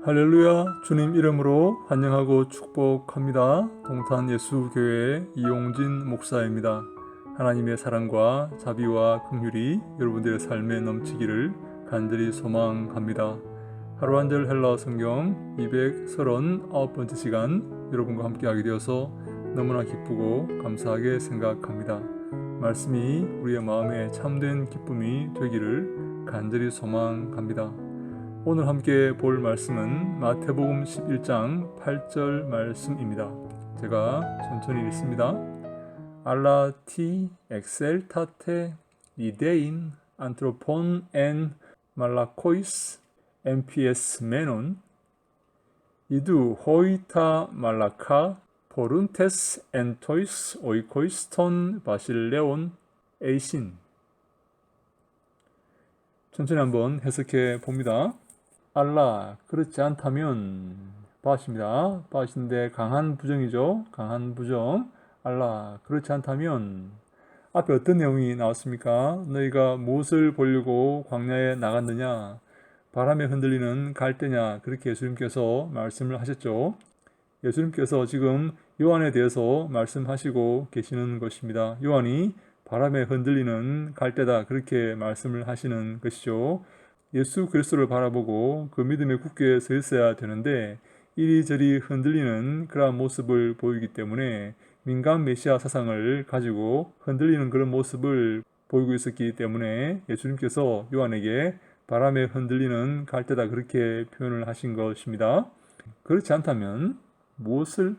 할렐루야. 주님 이름으로 환영하고 축복합니다. 동탄예수교회 이용진 목사입니다. 하나님의 사랑과 자비와 긍휼이 여러분들의 삶에 넘치기를 간절히 소망합니다. 하루 한 절 헬라어 성경 239번째 시간 여러분과 함께하게 되어서 너무나 기쁘고 감사하게 생각합니다. 말씀이 우리의 마음에 참된 기쁨이 되기를 간절히 소망합니다. 오늘 함께 볼 말씀은 마태복음 11장 8절 말씀입니다. 제가 천천히 읽습니다. 알라 티 엑셀타테 이데인 안트로폰 엔 말라코이스 엠피에스 메논 이두 호이타 말라카 포룬테스 엔토이스 오이코이스톤 바실레온 에이신. 천천히 한번 해석해 봅니다. 알라, 그렇지 않다면 바십니다. 바신데 강한 부정이죠. 강한 부정. 알라, 그렇지 않다면 앞에 어떤 내용이 나왔습니까? 너희가 무엇을 보려고 광야에 나갔느냐? 바람에 흔들리는 갈대냐? 그렇게 예수님께서 말씀을 하셨죠. 예수님께서 지금 요한에 대해서 말씀하시고 계시는 것입니다. 요한이 바람에 흔들리는 갈대다, 그렇게 말씀을 하시는 것이죠. 예수 그리스도를 바라보고 그 믿음에 굳게 서 있어야 되는데 이리저리 흔들리는 그러한 모습을 보이기 때문에 민간 메시아 사상을 가지고 흔들리는 그런 모습을 보이고 있었기 때문에 예수님께서 요한에게 바람에 흔들리는 갈대다, 그렇게 표현을 하신 것입니다. 그렇지 않다면 무엇을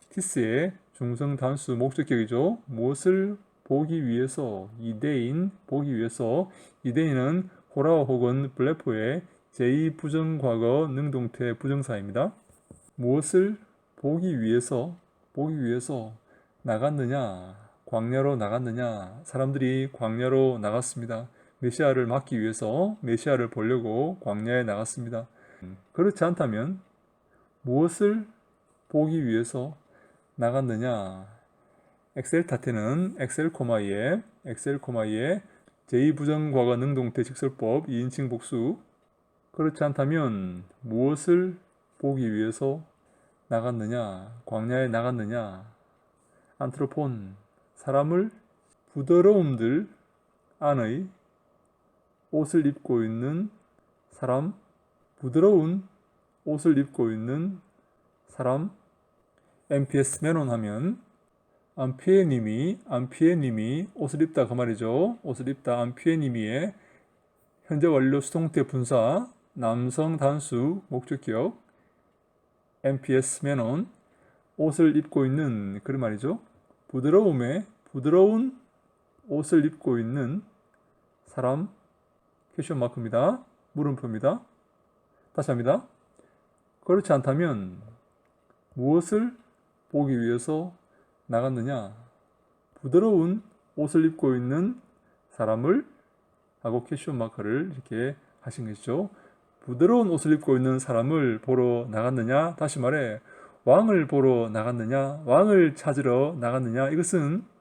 티스의 중성 단수 목적격이죠. 무엇을 보기 위해서, 이데인, 보기 위해서. 이데인은 호라어 혹은 블레포의 제2부정과거 능동태 부정사입니다. 무엇을 보기 위해서 나갔느냐? 광야로 나갔느냐? 사람들이 광야로 나갔습니다. 메시아를 맞기 위해서, 메시아를 보려고 광야에 나갔습니다. 그렇지 않다면 무엇을 보기 위해서 나갔느냐? 엑셀타테는 엑셀코마이에 제2부정과거 능동태 직설법 2인칭 복수. 그렇지 않다면 무엇을 보기 위해서 나갔느냐? 광야에 나갔느냐? 안트로폰, 사람을 부드러움들 안의 옷을 입고 있는 사람, 부드러운 옷을 입고 있는 사람. MPS 메논 하면 안피에님이 옷을 입다, 그 말이죠. 옷을 입다, 안피에님이의 현재 완료 수동태 분사 남성 단수 목적격 MPS 메논, 옷을 입고 있는, 그런 말이죠. 부드러운 옷을 입고 있는 사람, 퀘션 마크입니다. 물음표입니다. 다시 합니다. 그렇지 않다면 무엇을 보기 위해서 나갔느냐? 부드러운 옷을 입고 있는 사람을 하고 퀘션 마크를 이렇게 하신 것이죠. 부드러운 옷을 입고 있는 사람을 보러 나갔느냐? 다시 말해, 왕을 보러 나갔느냐? 왕을 찾으러 나갔느냐? 이것은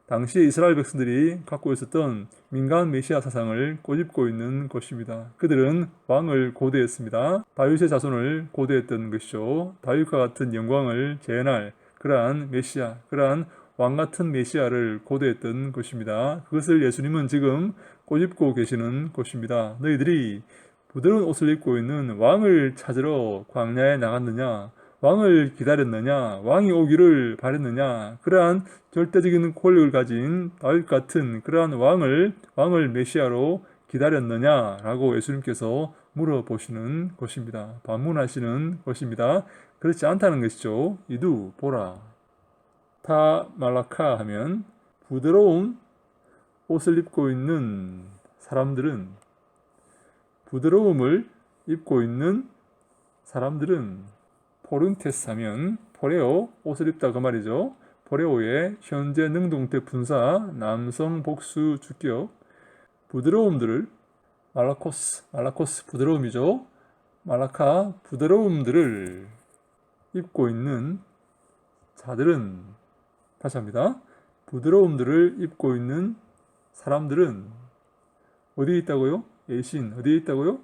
당시에 이스라엘 백성들이 갖고 있었던 민간 메시아 사상을 꼬집고 있는 것입니다. 그들은 왕을 고대했습니다. 다윗의 자손을 고대했던 것이죠. 다윗과 같은 영광을 재현할 그러한 메시아, 그러한 왕 같은 메시아를 고대했던 것입니다. 그것을 예수님은 지금 꼬집고 계시는 것입니다. 너희들이 부드러운 옷을 입고 있는 왕을 찾으러 광야에 나갔느냐? 왕을 기다렸느냐? 왕이 오기를 바랬느냐? 그러한 절대적인 권력을 가진 다윗 같은 그러한 왕을 메시아로 기다렸느냐? 라고 예수님께서 물어보시는 것입니다. 반문하시는 것입니다. 그렇지 않다는 것이죠. 이두, 보라. 타 말라카 하면 부드러운 옷을 입고 있는 사람들은, 부드러움을 입고 있는 사람들은, 포룬테스 하면 포레오, 옷을 입다, 그 말이죠. 포레오의 현재 능동태 분사 남성 복수 주격. 부드러움들을, 말라코스 부드러움이죠. 말라카, 부드러움들을 입고 있는 자들은, 다시 합니다. 부드러움들을 입고 있는 사람들은 어디에 있다고요? 에신 어디에 있다고요?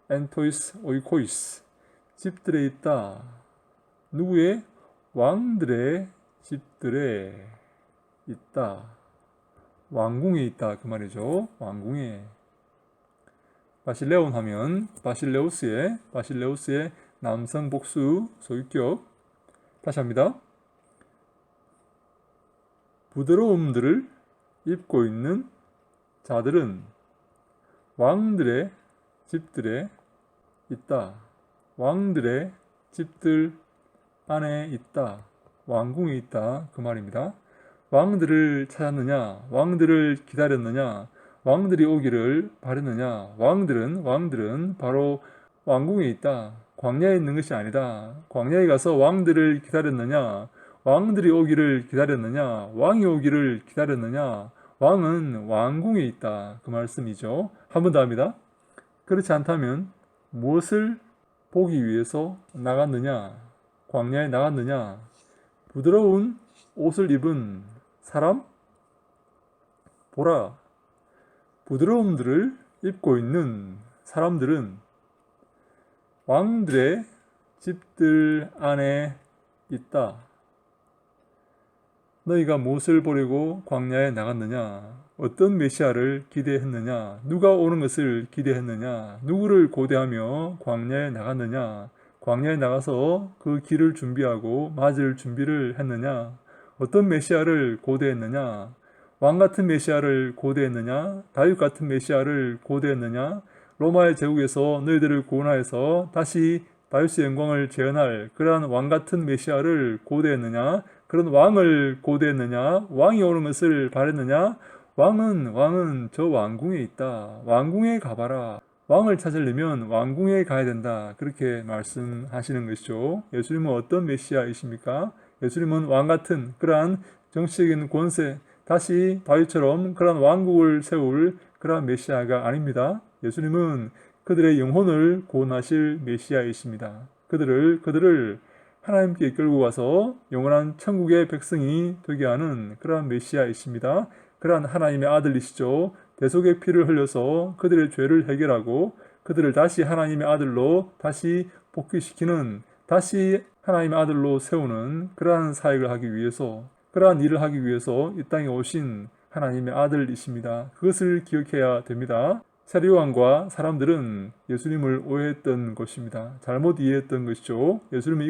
엔토이스 오이코이스 집들에 있다. 누구의? 왕들의 집들에 있다. 왕궁에 있다 그 말이죠. 왕궁에. 바실레온 하면 바실레우스의 남성 복수 소유격. 다시 합니다. 부드러움들을 입고 있는 자들은 왕들의 집들에 있다. 왕들의 집들 안에 있다. 왕궁에 있다 그 말입니다. 왕들을 찾았느냐? 왕들을 기다렸느냐? 왕들이 오기를 바랬느냐? 왕들은 바로 왕궁에 있다. 광야에 있는 것이 아니다. 광야에 가서 왕들을 기다렸느냐? 왕들이 오기를 기다렸느냐? 왕이 오기를 기다렸느냐? 왕은 왕궁에 있다. 그 말씀이죠. 한 번 더 합니다. 그렇지 않다면 무엇을 보기 위해서 나갔느냐? 광야에 나갔느냐? 부드러운 옷을 입은 사람? 보라. 부드러움들을 입고 있는 사람들은 왕들의 집들 안에 있다. 너희가 무엇을 보려고 광야에 나갔느냐? 어떤 메시아를 기대했느냐? 누가 오는 것을 기대했느냐? 누구를 고대하며 광야에 나갔느냐? 광야에 나가서 그 길을 준비하고 맞을 준비를 했느냐? 어떤 메시아를 고대했느냐? 왕 같은 메시아를 고대했느냐? 다윗 같은 메시아를 고대했느냐? 로마의 제국에서 너희들을 구원하여서 다시 다윗의 영광을 재현할 그러한 왕 같은 메시아를 고대했느냐? 그런 왕을 고대했느냐? 왕이 오는 것을 바랬느냐? 왕은 저 왕궁에 있다. 왕궁에 가봐라. 왕을 찾으려면 왕궁에 가야 된다. 그렇게 말씀하시는 것이죠. 예수님은 어떤 메시아이십니까? 예수님은 왕 같은 그러한 정치적인 권세, 다시 다윗처럼 그러한 왕국을 세울 그러한 메시아가 아닙니다. 예수님은 그들의 영혼을 구원하실 메시아이십니다. 그들을 하나님께 이끌고 가서 영원한 천국의 백성이 되게 하는 그러한 메시아이십니다. 그러한 하나님의 아들이시죠. 대속의 피를 흘려서 그들의 죄를 해결하고 그들을 다시 하나님의 아들로 다시 복귀시키는, 다시 하나님의 아들로 세우는 그러한 사역을 하기 위해서, 그러한 일을 하기 위해서 이 땅에 오신 하나님의 아들이십니다. 그것을 기억해야 됩니다. 세례요한과 사람들은 예수님을 오해했던 것입니다. 잘못 이해했던 것이죠. 예수님은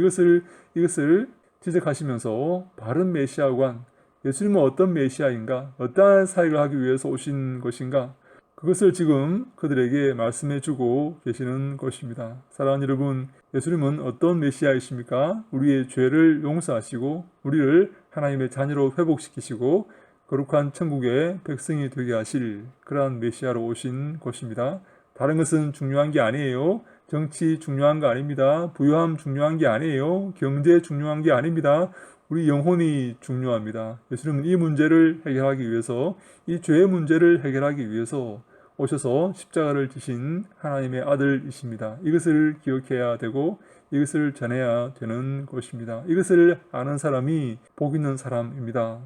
이것을 지적하시면서 바른 메시아관, 예수님은 어떤 메시아인가, 어떠한 사역을 하기 위해서 오신 것인가, 그것을 지금 그들에게 말씀해주고 계시는 것입니다. 사랑하는 여러분, 예수님은 어떤 메시아이십니까? 우리의 죄를 용서하시고 우리를 하나님의 자녀로 회복시키시고 거룩한 천국의 백성이 되게 하실 그러한 메시아로 오신 것입니다. 다른 것은 중요한 게 아니에요. 정치 중요한 거 아닙니다. 부유함 중요한 게 아니에요. 경제 중요한 게 아닙니다. 우리 영혼이 중요합니다. 예수님은 이 문제를 해결하기 위해서, 이 죄의 문제를 해결하기 위해서 오셔서 십자가를 지신 하나님의 아들이십니다. 이것을 기억해야 되고 이것을 전해야 되는 것입니다. 이것을 아는 사람이 복 있는 사람입니다.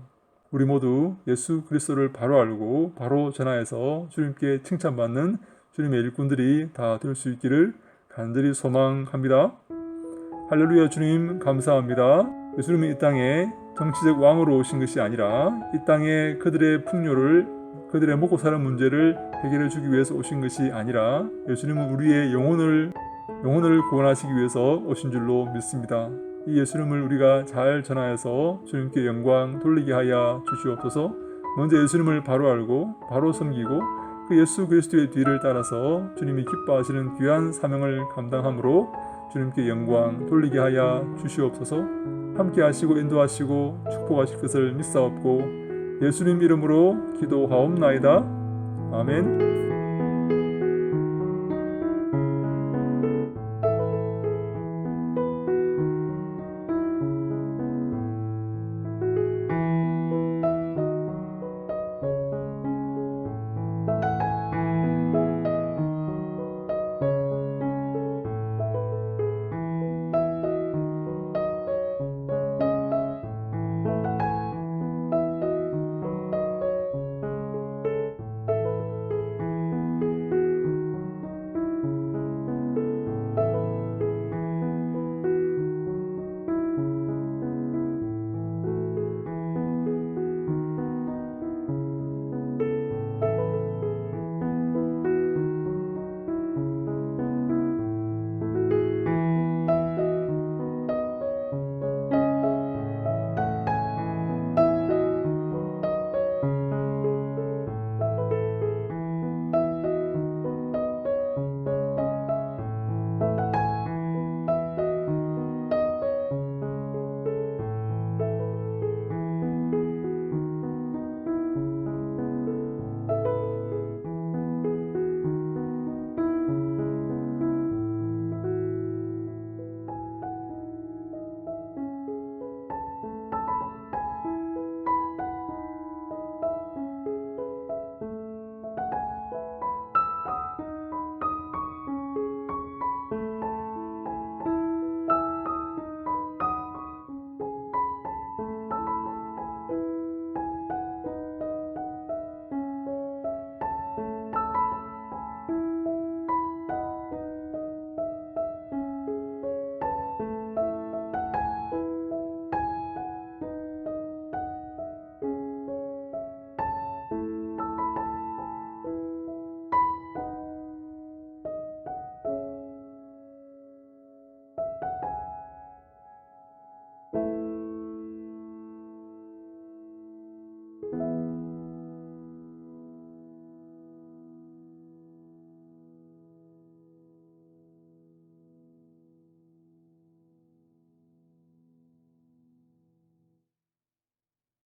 우리 모두 예수 그리스도를 바로 알고 바로 전하여서 주님께 칭찬받는 주님의 일꾼들이 다 될 수 있기를 간절히 소망합니다. 할렐루야. 주님 감사합니다. 예수님은 이 땅에 정치적 왕으로 오신 것이 아니라 이 땅에 그들의 풍요를, 그들의 먹고 사는 문제를 해결해 주기 위해서 오신 것이 아니라 예수님은 우리의 영혼을 구원하시기 위해서 오신 줄로 믿습니다. 이 예수님을 우리가 잘 전하여서 주님께 영광 돌리게 하여 주시옵소서. 먼저 예수님을 바로 알고 바로 섬기고 그 예수 그리스도의 뒤를 따라서 주님이 기뻐하시는 귀한 사명을 감당함으로 주님께 영광 돌리게 하여 주시옵소서. 함께 하시고 인도하시고 축복하실 것을 믿사옵고 예수님 이름으로 기도하옵나이다. 아멘.